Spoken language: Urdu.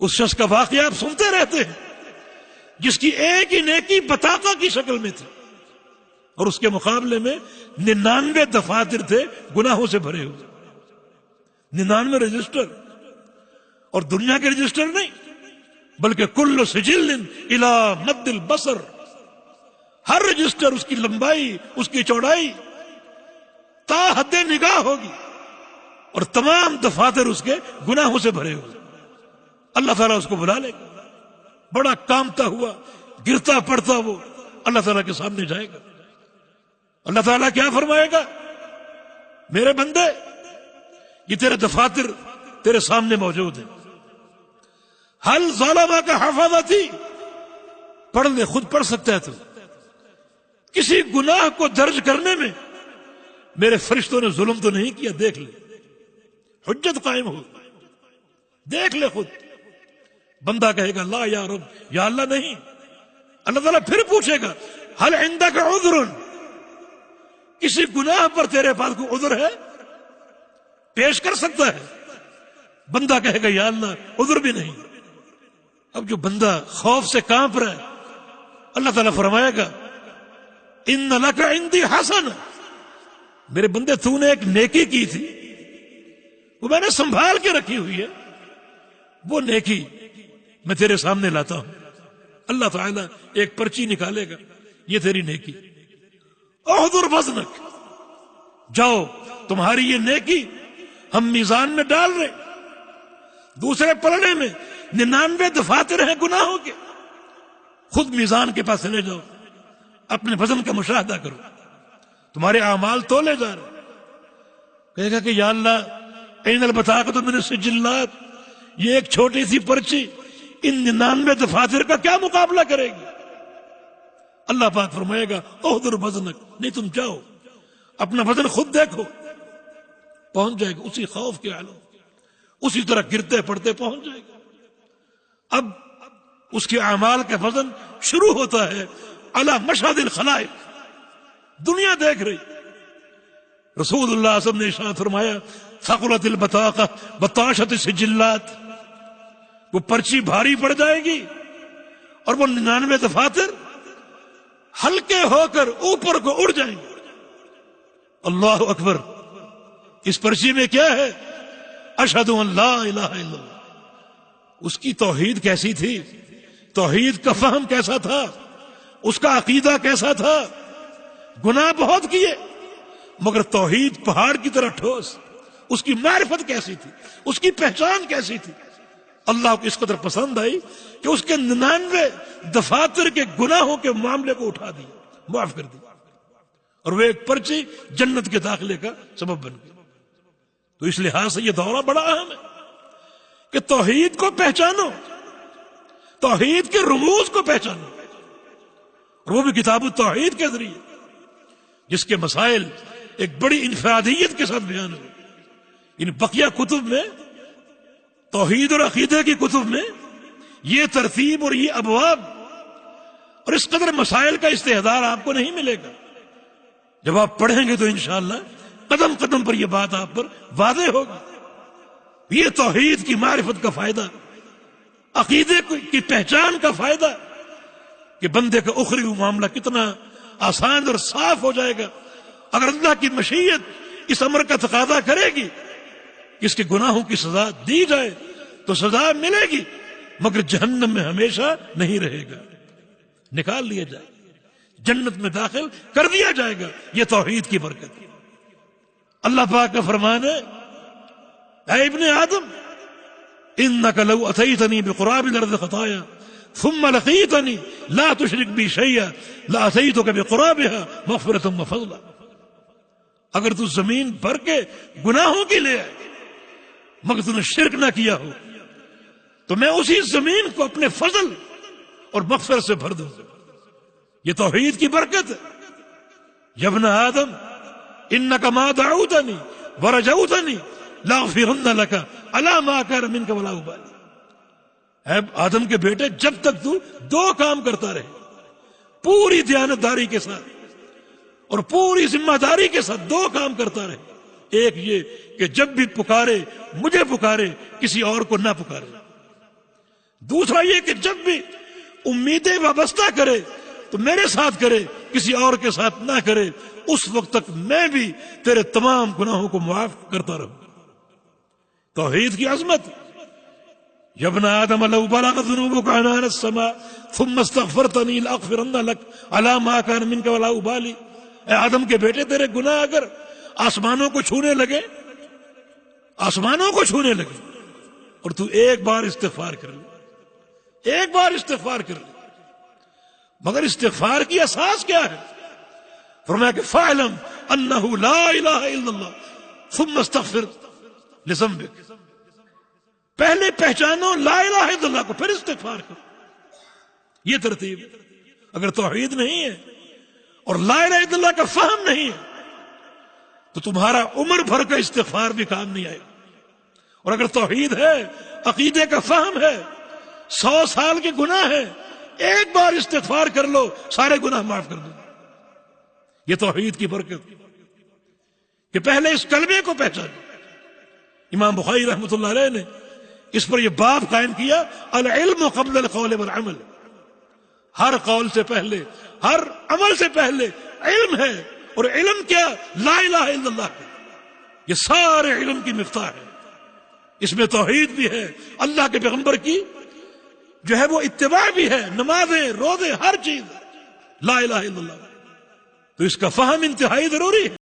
اس شخص کا واقعہ آپ سنتے رہتے ہیں جس کی ایک ہی نیکی بطاقہ کی شکل میں تھی اور اس کے مقابلے میں 99 دفاتر تھے گناہوں سے بھرے ہوئے. 99 رجسٹر، اور دنیا کے رجسٹر نہیں بلکہ کل سجل الی مد البصر، ہر رجسٹر اس کی لمبائی اس کی چوڑائی تا حد نگاہ ہوگی اور تمام دفاتر اس کے گناہوں سے بھرے ہوئے. اللہ تعالیٰ اس کو بلا لے گا، بڑا کامتا ہوا گرتا پڑتا وہ اللہ تعالیٰ کے سامنے جائے گا. اللہ تعالیٰ کیا فرمائے گا؟ میرے بندے یہ تیرے دفاتر تیرے سامنے موجود ہیں. حل ظالمہ کا حفاظتی، پڑھ لے، خود پڑھ سکتا ہے تو. کسی گناہ کو درج کرنے میں میرے فرشتوں نے ظلم تو نہیں کیا، دیکھ لے، حجت قائم ہو، دیکھ لے خود. بندہ کہے گا لا یا رب، یا اللہ نہیں. اللہ تعالیٰ پھر پوچھے گا حل عندک عذر، کسی گناہ پر تیرے پاس کوئی عذر ہے، پیش کر سکتا ہے؟ بندہ کہے گا یا اللہ عذر بھی نہیں. اب جو بندہ خوف سے کانپ رہا ہے اللہ تعالیٰ فرمائے گا ان لک عندی حسن، میرے بندے تو نے ایک نیکی کی تھی وہ میں نے سنبھال کے رکھی ہوئی ہے، وہ نیکی میں تیرے سامنے لاتا ہوں. اللہ تعالیٰ ایک پرچی نکالے گا، یہ تیری نیکی. احضر وزنک، جاؤ تمہاری یہ نیکی ہم میزان میں ڈال رہے. دوسرے پلڑے میں 99 دفاتر ہیں گناہوں کے، خود میزان کے پاس چلے جاؤ، اپنے وزن کا مشاہدہ کرو، تمہارے اعمال تولے جا رہے. کہے گا کہ یا اللہ این البطاقۃ من السجلات، یہ ایک چھوٹی سی پرچی ان 99 دفاتر کا کیا مقابلہ کرے گی؟ اللہ پاک فرمائے گا احضر وزنک، نہیں تم جاؤ اپنا وزن خود دیکھو. پہنچ جائے گا اسی خوف کے عالم، اسی طرح گرتے پڑتے پہنچ جائے گا. اب اس کے اعمال کا وزن شروع ہوتا ہے علی مشہد الخلائق، دنیا دیکھ رہی. رسول اللہ صلی اللہ علیہ وسلم نے ارشاد فرمایا ثقلت البطاقہ بطاشت السجلات، وہ پرچی بھاری پڑ جائے گی اور وہ 99 دفاتر ہلکے ہو کر اوپر کو اڑ جائیں گے. اللہ اکبر. اس پرچی میں کیا ہے؟ اشہد ان لا الہ الا اللہ. اس کی توحید کیسی تھی، توحید کا فہم کیسا تھا، اس کا عقیدہ کیسا تھا. گناہ بہت کیے مگر توحید پہاڑ کی طرح ٹھوس. اس کی معرفت کیسی تھی، اس کی پہچان کیسی تھی. اللہ کو اس قدر پسند آئی کہ اس کے 99 دفاتر کے گناہوں کے معاملے کو اٹھا دیا، معاف کر دیا، اور وہ ایک پرچی جنت کے داخلے کا سبب بن گئی. تو اس لحاظ سے یہ دورہ بڑا اہم ہے کہ توحید کو پہچانو، توحید کے رموز کو پہچانو، اور وہ بھی کتاب التوحید کے ذریعے، جس کے مسائل ایک بڑی انفرادیت کے ساتھ بیان ہوئے. ان بقیہ کتب میں، توحید اور عقیدے کی کتب میں یہ ترتیب اور یہ ابواب اور اس قدر مسائل کا استحضار آپ کو نہیں ملے گا. جب آپ پڑھیں گے تو انشاءاللہ قدم قدم پر یہ بات آپ پر واضح ہوگی. یہ توحید کی معرفت کا فائدہ، عقیدے کی پہچان کا فائدہ کہ بندے کا اخروی معاملہ کتنا آسان اور صاف ہو جائے گا اگر اللہ کی مشیت اس امر کا تقاضا کرے گی کہ اس کے گناہوں کی سزا دی جائے تو سزا ملے گی، مگر جہنم میں ہمیشہ نہیں رہے گا، نکال لیا جائے گا، جنت میں داخل کر دیا جائے گا. یہ توحید کی برکت. اللہ پاک کا فرمان ہے اے ابن آدم انک لو اتیتنی بقراب الارض خطایا ثم لقیتنی لا تشرک بی شیئا لاتیتک بقرابها مغفرۃ وفضلا. اگر تو زمین بھر کے گناہوں کی لے آئے مگر تو نے شرک نہ کیا ہو تو میں اسی زمین کو اپنے فضل اور مغفرت سے بھر دوں گا. یہ توحید کی برکت ہے. یا ابن آدم انک ما دعوتنی ورجوتنی لاغفرن لک علی ما کان منک ولا ابالی. اے آدم کے بیٹے، جب تک تو 2 کام کرتا رہے پوری دیانتداری کے ساتھ اور پوری ذمہ داری کے ساتھ 2 کام کرتا رہے. ایک یہ کہ جب بھی پکارے مجھے پکارے، کسی اور کو نہ پکارے. دوسرا یہ کہ جب بھی امیدیں وابستہ کرے تو میرے ساتھ کرے، کسی اور کے ساتھ نہ کرے، اس وقت تک میں بھی تیرے تمام گناہوں کو معاف کرتا رہوں۔ توحید کی عظمت، یا ابن آدم لو بلغت ذنوبك عنان السماء ثم استغفرتنی لاغفرن لك علی ما كان منك ولا ابالی۔ اے آدم کے بیٹے، تیرے گناہ اگر آسمانوں کو چھونے لگے، آسمانوں کو چھونے لگے، اور تو ایک بار استغفار کر لے، ایک بار استغفار کر لے، مگر استغفار کی اساس کیا ہے؟ فرمایا کہ فاعلم انہ لا الہ الا اللہ ثم استغفر لذنبک، پہلے پہچانو لا الہ الا اللہ کو، پھر استغفار کرو۔ یہ ترتیب۔ اگر توحید نہیں ہے اور لا الہ الا اللہ کا فہم نہیں ہے تو تمہارا عمر بھر کا استغفار بھی کام نہیں آئے گا۔ اور اگر توحید ہے، عقیدے کا فہم ہے، 100 سال کے گناہ ہیں، ایک بار استغفار کر لو، سارے گناہ معاف کر دو۔ یہ توحید کی برکت کہ پہلے اس کلمے کو پہچانو۔ امام بخاری رحمۃ اللہ علیہ نے اس پر یہ باب قائم کیا، العلم قبل القول والعمل۔ ہر قول سے پہلے، ہر عمل سے پہلے علم ہے، اور علم کیا؟ لا الہ الا اللہ کا۔ یہ سارے علم کی مفتاح ہے، اس میں توحید بھی ہے، اللہ کے پیغمبر کی جو ہے وہ اتباع بھی ہے، نمازیں، روزے، ہر چیز لا الہ الا اللہ۔ تو اس کا فہم انتہائی ضروری ہے۔